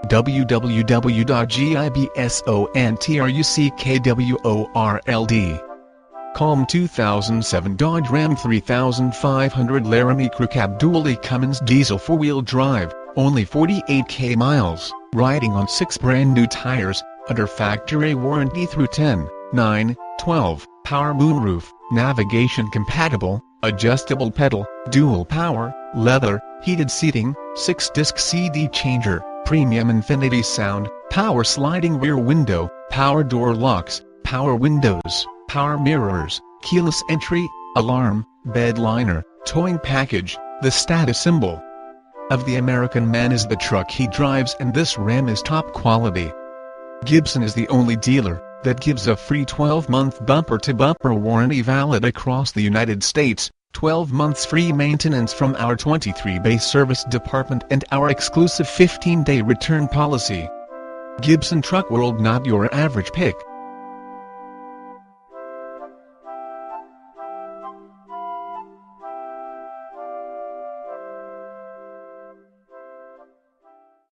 www.gibsontruckworld. Calm 2007 Dodge Ram 3500 Laramie Crew Cab Dually Cummins Diesel 4-wheel drive, only 48k miles, riding on 6 brand new tires, under factory warranty through 10/9/12, power moonroof, navigation compatible, adjustable pedal, dual power, leather, heated seating, 6-disc CD changer, premium infinity sound, power sliding rear window, power door locks, power windows, power mirrors, keyless entry, alarm, bed liner, towing package. The status symbol of the American man is the truck he drives, and this Ram is top quality. Gibson is the only dealer that gives a free 12-month bumper-to-bumper warranty valid across the United States, 12 months free maintenance from our 23-bay service department, and our exclusive 15-day return policy. Gibson Truck World, not your average pick.